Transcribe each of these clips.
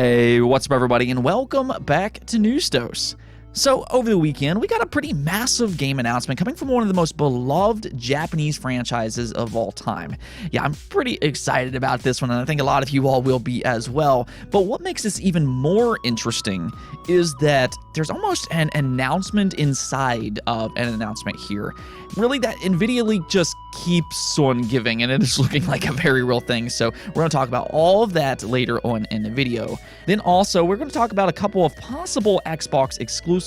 Hey, what's up everybody, and welcome back to News Dose. So, over the weekend, we got a pretty massive game announcement coming from one of the most beloved Japanese franchises of all time. Yeah, I'm pretty excited about this one, and I think a lot of you all will be as well. But what makes this even more interesting is that there's almost an announcement inside of an announcement here. Really, that Nvidia leak just keeps on giving, and it is looking like a very real thing. So we're going to talk about all of that later on in the video. Then also, we're going to talk about a couple of possible Xbox exclusives.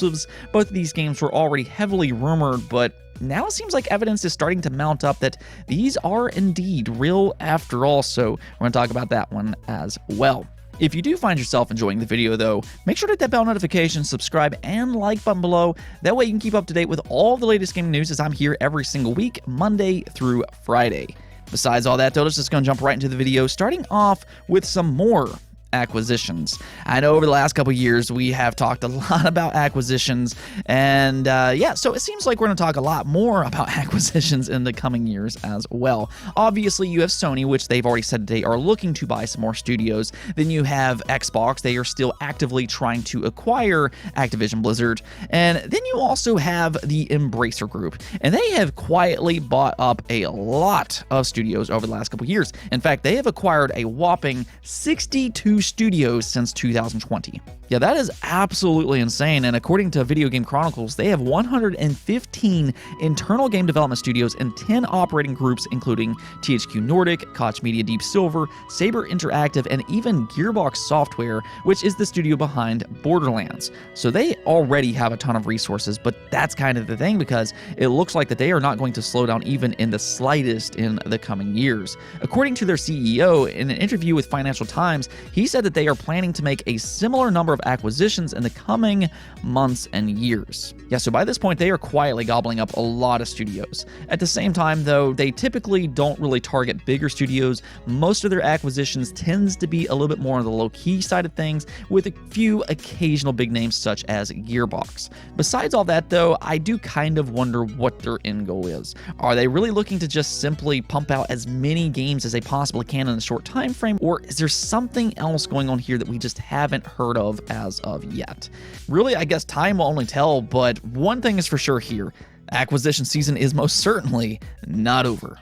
Both of these games were already heavily rumored, but now it seems like evidence is starting to mount up that these are indeed real after all, so we're going to talk about that one as well. If you do find yourself enjoying the video though, make sure to hit that bell notification, subscribe, and like button below. That way you can keep up to date with all the latest gaming news as I'm here every single week, Monday through Friday. Besides all that though, let's just go and jump right into the video, starting off with some more acquisitions. I know over the last couple years we have talked a lot about acquisitions, and yeah, so it seems like we're going to talk a lot more about acquisitions in the coming years as well. Obviously, you have Sony, which they've already said they are looking to buy some more studios. Then you have Xbox, they are still actively trying to acquire Activision Blizzard. And then you also have the Embracer Group, and they have quietly bought up a lot of studios over the last couple years. In fact, they have acquired a whopping 62 studios since 2020. Yeah, that is absolutely insane, and according to Video Game Chronicles, they have 115 internal game development studios and 10 operating groups, including THQ Nordic, Koch Media Deep Silver, Saber Interactive, and even Gearbox Software, which is the studio behind Borderlands. So they already have a ton of resources, but that's kind of the thing, because it looks like that they are not going to slow down even in the slightest in the coming years. According to their CEO, in an interview with Financial Times, he said that they are planning to make a similar number of acquisitions in the coming months and years. Yeah, so by this point, they are quietly gobbling up a lot of studios. At the same time, though, they typically don't really target bigger studios. Most of their acquisitions tends to be a little bit more on the low-key side of things, with a few occasional big names such as Gearbox. Besides all that, though, I do kind of wonder what their end goal is. Are they really looking to just simply pump out as many games as they possibly can in a short time frame, or is there something else going on here that we just haven't heard of as of yet? Really, I guess time will only tell, but one thing is for sure here: acquisition season is most certainly not over.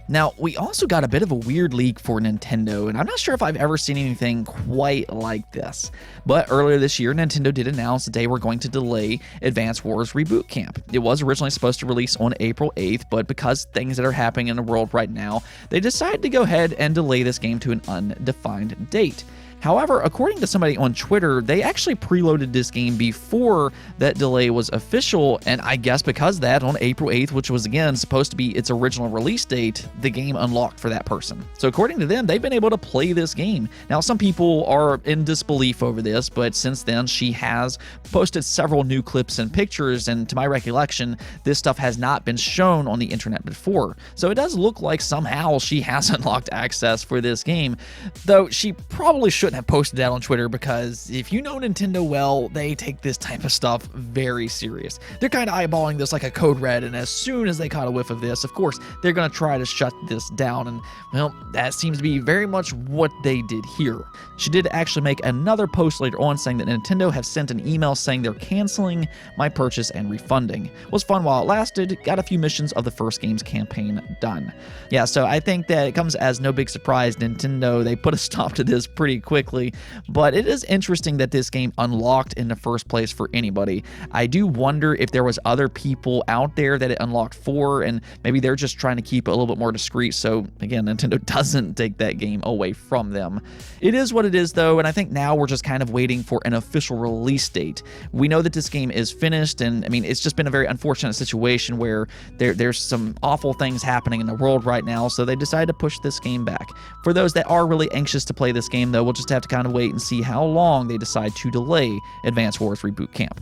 Now, we also got a bit of a weird leak for Nintendo, and I'm not sure if I've ever seen anything quite like this. But earlier this year, Nintendo did announce that they were going to delay Advance Wars Reboot Camp. It was originally supposed to release on April 8th, but because things that are happening in the world right now, they decided to go ahead and delay this game to an undefined date. However, according to somebody on Twitter, they actually preloaded this game before that delay was official, and I guess because of that, on April 8th, which was again supposed to be its original release date, the game unlocked for that person. So according to them, they've been able to play this game. Now, some people are in disbelief over this, but since then, she has posted several new clips and pictures, and to my recollection, this stuff has not been shown on the internet before. So it does look like somehow she has unlocked access for this game, though she probably shouldn't have posted that on Twitter, because if you know Nintendo well, they take this type of stuff very serious. They're kind of eyeballing this like a code red, and as soon as they caught a whiff of this, of course, they're going to try to shut this down, and well, that seems to be very much what they did here. She did actually make another post later on saying that Nintendo have sent an email saying they're canceling my purchase and refunding. Was fun while it lasted, got a few missions of the first game's campaign done. Yeah, so I think that it comes as no big surprise Nintendo, they put a stop to this pretty quickly, but it is interesting that this game unlocked in the first place for anybody. I do wonder if there was other people out there that it unlocked for, and maybe they're just trying to keep it a little bit more discreet, so again, Nintendo doesn't take that game away from them. It is what it is though, and I think now we're just kind of waiting for an official release date. We know that this game is finished, and I mean, it's just been a very unfortunate situation where there's some awful things happening in the world right now, so they decided to push this game back. For those that are really anxious to play this game though, we'll just have to kind of wait and see how long they decide to delay Advance Wars Reboot Camp.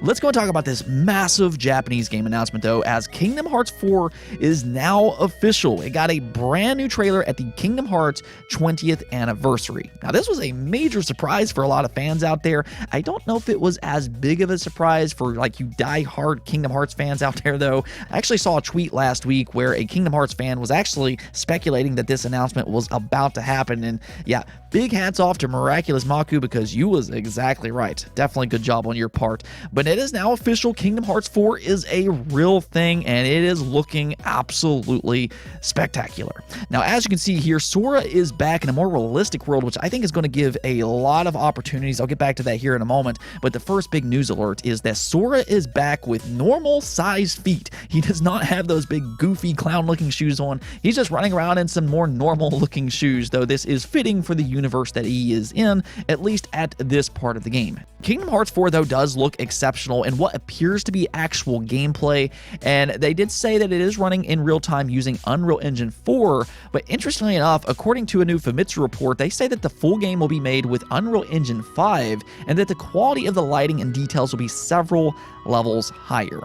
Let's go and talk about this massive Japanese game announcement though, as Kingdom Hearts 4 is now official. It got a brand new trailer at the Kingdom Hearts 20th anniversary. Now this was a major surprise for a lot of fans out there. I don't know if it was as big of a surprise for like you die-hard Kingdom Hearts fans out there though. I actually saw a tweet last week where a Kingdom Hearts fan was actually speculating that this announcement was about to happen, and yeah, big hats off to Miraculous Maku because you was exactly right. Definitely good job on your part. But it is now official. Kingdom Hearts 4 is a real thing, and it is looking absolutely spectacular. Now, as you can see here, Sora is back in a more realistic world, which I think is going to give a lot of opportunities. I'll get back to that here in a moment. But the first big news alert is that Sora is back with normal size feet. He does not have those big goofy clown-looking shoes on. He's just running around in some more normal-looking shoes, though this is fitting for the universe that he is in, at least at this part of the game. Kingdom Hearts 4, though, does look exceptional in what appears to be actual gameplay, and they did say that it is running in real time using Unreal Engine 4, but interestingly enough, according to a new Famitsu report, they say that the full game will be made with Unreal Engine 5, and that the quality of the lighting and details will be several levels higher.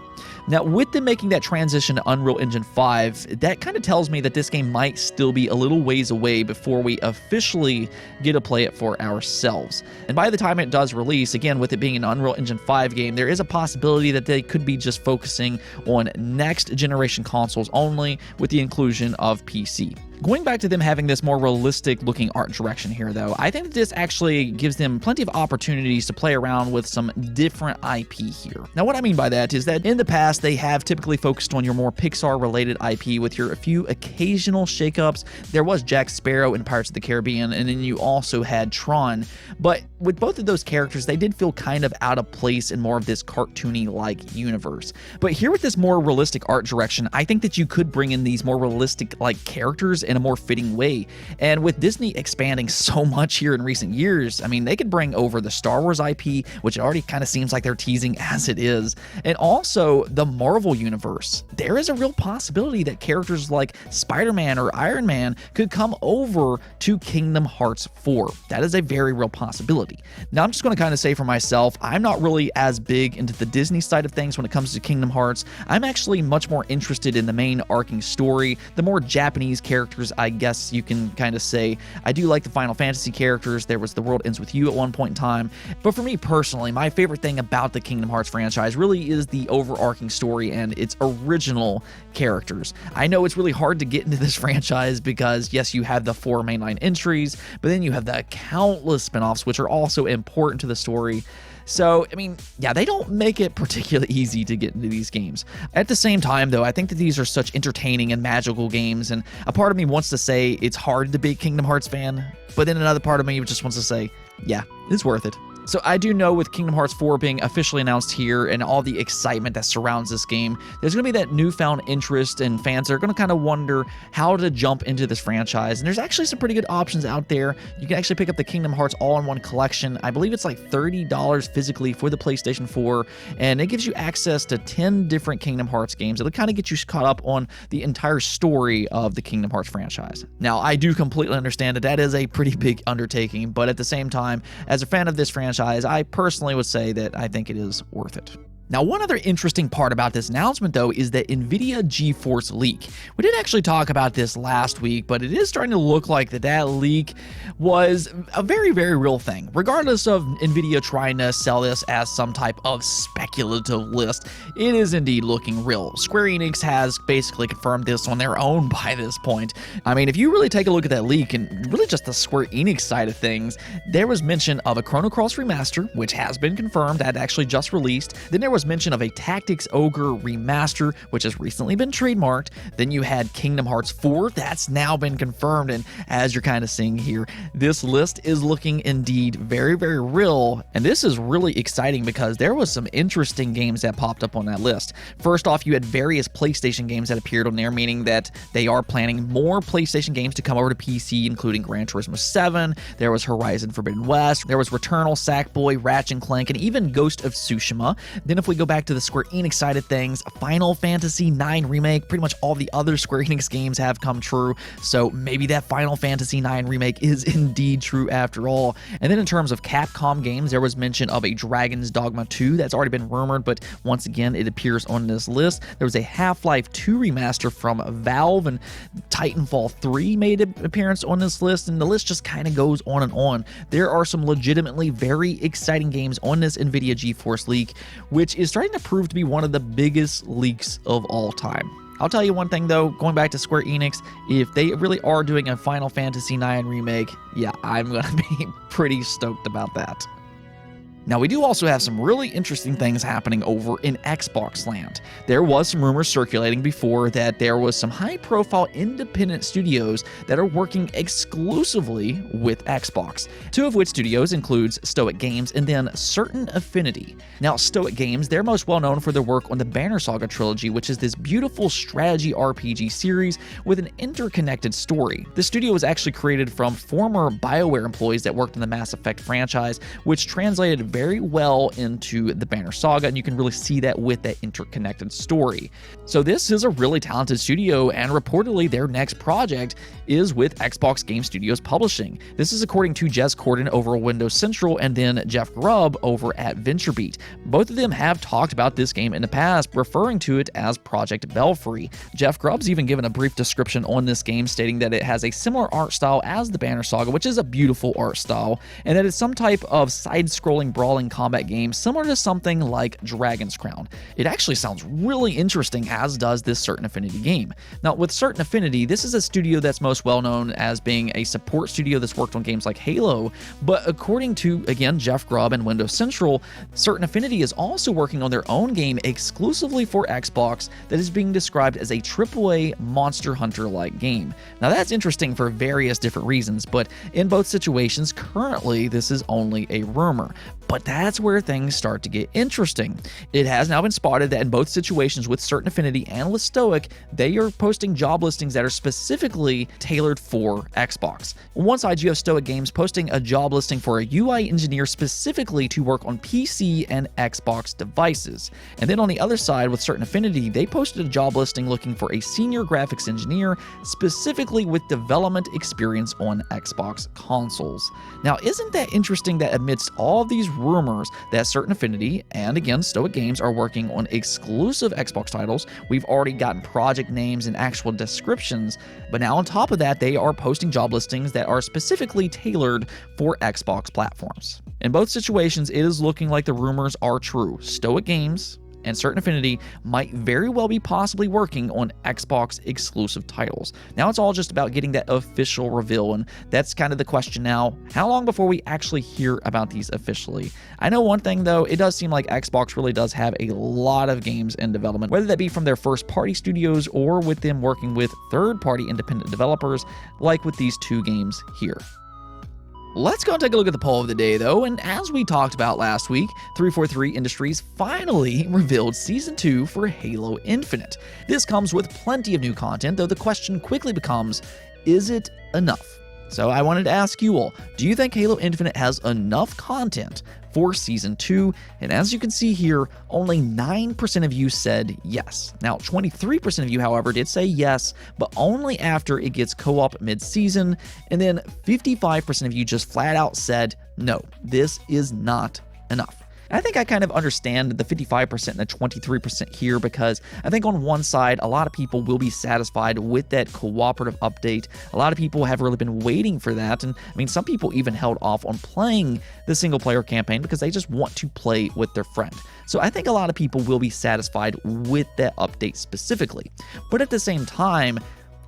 Now, with them making that transition to Unreal Engine 5, that kind of tells me that this game might still be a little ways away before we officially get to play it for ourselves. And by the time it does release, again, with it being an Unreal Engine 5 game, there is a possibility that they could be just focusing on next generation consoles only with the inclusion of PC. Going back to them having this more realistic looking art direction here though, I think that this actually gives them plenty of opportunities to play around with some different IP here. Now what I mean by that is that in the past they have typically focused on your more Pixar related IP with your few occasional shakeups. There was Jack Sparrow in Pirates of the Caribbean, and then you also had Tron, but with both of those characters they did feel kind of out of place in more of this cartoony like universe. But here with this more realistic art direction, I think that you could bring in these more realistic like characters in a more fitting way. And with Disney expanding so much here in recent years, I mean, they could bring over the Star Wars IP, which it already kind of seems like they're teasing as it is, and also the Marvel universe. There is a real possibility that characters like Spider-Man or Iron Man could come over to Kingdom Hearts 4. That is a very real possibility. Now, I'm just going to kind of say for myself, I'm not really as big into the Disney side of things when it comes to Kingdom Hearts. I'm actually much more interested in the main arcing story, the more Japanese characters, I guess you can kind of say. I do like the Final Fantasy characters. There was The World Ends With You at one point in time. But for me personally, my favorite thing about the Kingdom Hearts franchise really is the overarching story and its original characters. I know it's really hard to get into this franchise because, yes, you have the 4 mainline entries, but then you have the countless spin-offs, which are also important to the story. So, I mean, yeah, they don't make it particularly easy to get into these games. At the same time, though, I think that these are such entertaining and magical games, and a part of me wants to say it's hard to be a Kingdom Hearts fan, but then another part of me just wants to say, yeah, it's worth it. So I do know with Kingdom Hearts 4 being officially announced here and all the excitement that surrounds this game, there's going to be that newfound interest, and fans are going to kind of wonder how to jump into this franchise. And there's actually some pretty good options out there. You can actually pick up the Kingdom Hearts all-in-one collection. I believe it's like $30 physically for the PlayStation 4, and it gives you access to 10 different Kingdom Hearts games. It'll kind of get you caught up on the entire story of the Kingdom Hearts franchise. Now, I do completely understand that that is a pretty big undertaking, but at the same time, as a fan of this franchise, I personally would say that I think it is worth it. Now, one other interesting part about this announcement, though, is the Nvidia Geforce leak. We did actually talk about this last week, but it is starting to look like that leak was a very, very real thing. Regardless of Nvidia trying to sell this as some type of speculative list, it is indeed looking real. Square Enix has basically confirmed this on their own by this point. I mean, if you really take a look at that leak and really just the Square Enix side of things, there was mention of a Chrono Cross remaster, which has been confirmed, that actually just released. Then there was mention of a Tactics Ogre remaster, which has recently been trademarked. Then you had Kingdom Hearts 4, that's now been confirmed, and as you're kind of seeing here, this list is looking indeed very, very real, and this is really exciting because there was some interesting games that popped up on that list. First off, you had various PlayStation games that appeared on there, meaning that they are planning more PlayStation games to come over to PC, including Gran Turismo 7, there was Horizon Forbidden West, there was Returnal, Sackboy, Ratchet & Clank, and even Ghost of Tsushima. Then, of if we go back to the Square Enix side of things, Final Fantasy IX Remake, pretty much all the other Square Enix games have come true, so maybe that Final Fantasy IX Remake is indeed true after all. And then in terms of Capcom games, there was mention of a Dragon's Dogma 2 that's already been rumored, but once again, it appears on this list. There was a Half-Life 2 remaster from Valve, and Titanfall 3 made an appearance on this list, and the list just kind of goes on and on. There are some legitimately very exciting games on this Nvidia Geforce leak, which is starting to prove to be one of the biggest leaks of all time. I'll tell you one thing though, going back to Square Enix, if they really are doing a Final Fantasy IX remake, yeah, I'm gonna be pretty stoked about that. Now, we do also have some really interesting things happening over in Xbox land. There was some rumors circulating before that there was some high-profile independent studios that are working exclusively with Xbox. Two of which studios includes Stoic Games and then Certain Affinity. Now, Stoic Games, they're most well known for their work on the Banner Saga trilogy, which is this beautiful strategy RPG series with an interconnected story. The studio was actually created from former BioWare employees that worked on the Mass Effect franchise, which translated very well into the Banner Saga, and you can really see that with that interconnected story. So this is a really talented studio, and reportedly their next project is with Xbox Game Studios Publishing. This is according to Jez Corden over at Windows Central and then Jeff Grubb over at VentureBeat. Both of them have talked about this game in the past, referring to it as Project Belfry. Jeff Grubb's even given a brief description on this game, stating that it has a similar art style as the Banner Saga, which is a beautiful art style, and that it's some type of side-scrolling brawling combat game similar to something like Dragon's Crown. It actually sounds really interesting, as does this Certain Affinity game. Now, with Certain Affinity, this is a studio that's most well known as being a support studio that's worked on games like Halo, but according to, again, Jeff Grubb and Windows Central, Certain Affinity is also working on their own game exclusively for Xbox that is being described as a AAA Monster Hunter-like game. Now, that's interesting for various different reasons, but in both situations, currently, this is only a rumor. But that's where things start to get interesting. It has now been spotted that in both situations with Certain Affinity and with Stoic, they are posting job listings that are specifically tailored for Xbox. On one side, you have Stoic Games posting a job listing for a UI engineer specifically to work on PC and Xbox devices. And then on the other side, with Certain Affinity, they posted a job listing looking for a senior graphics engineer specifically with development experience on Xbox consoles. Now, isn't that interesting that amidst all of these rumors that Certain Affinity and again Stoic Games are working on exclusive Xbox titles, we've already gotten project names and actual descriptions, but now on top of that, they are posting job listings that are specifically tailored for Xbox platforms. In both situations, it is looking like the rumors are true. Stoic Games and Certain Affinity might very well be possibly working on Xbox exclusive titles. Now it's all just about getting that official reveal, and that's kind of the question now. How long before we actually hear about these officially? I know one thing though, it does seem like Xbox really does have a lot of games in development, whether that be from their first-party studios or with them working with third-party independent developers, like with these two games here. Let's go and take a look at the poll of the day, though, and as we talked about last week, 343 Industries finally revealed Season 2 for Halo Infinite. This comes with plenty of new content, though the question quickly becomes, is it enough? So I wanted to ask you all, do you think Halo Infinite has enough content for Season 2? And as you can see here, only 9% of you said yes. Now, 23% of you, however, did say yes, but only after it gets co-op mid-season, and then 55% of you just flat out said, no, this is not enough. I think I kind of understand the 55% and the 23% here, because I think on one side, a lot of people will be satisfied with that cooperative update. A lot of people have really been waiting for that, and I mean, some people even held off on playing the single-player campaign because they just want to play with their friend. So I think a lot of people will be satisfied with that update specifically. But at the same time,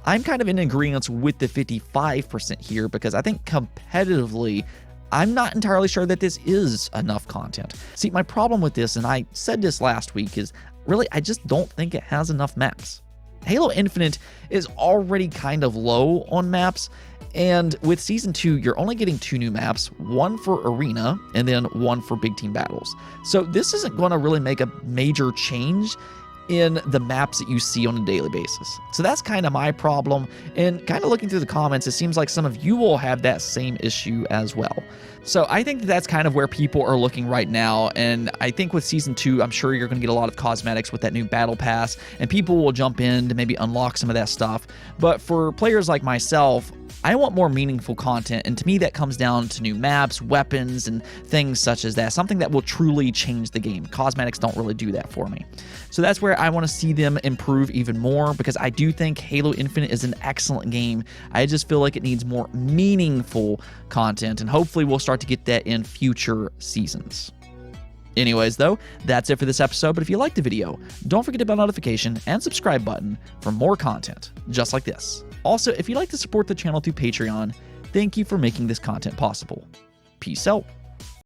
I'm kind of in agreement with the 55% here, because I think competitively, I'm not entirely sure that this is enough content. See, my problem with this, and I said this last week, is really I just don't think it has enough maps. Halo Infinite is already kind of low on maps, and with Season 2, you're only getting 2 new maps, one for Arena and then one for Big Team Battles. So this isn't going to really make a major change in the maps that you see on a daily basis. So that's kind of my problem, and kind of looking through the comments, it seems like some of you will have that same issue as well. So I think that's kind of where people are looking right now, and I think with Season 2, I'm sure you're going to get a lot of cosmetics with that new Battle Pass, and people will jump in to maybe unlock some of that stuff. But for players like myself, I want more meaningful content, and to me that comes down to new maps, weapons, and things such as that. Something that will truly change the game. Cosmetics don't really do that for me. So that's where I want to see them improve even more, because I do think Halo Infinite is an excellent game. I just feel like it needs more meaningful content, and hopefully we'll start to get that in future seasons. Anyways, though, that's it for this episode, but if you liked the video, don't forget to bell notification and subscribe button for more content just like this. Also, if you'd like to support the channel through Patreon, thank you for making this content possible. Peace out.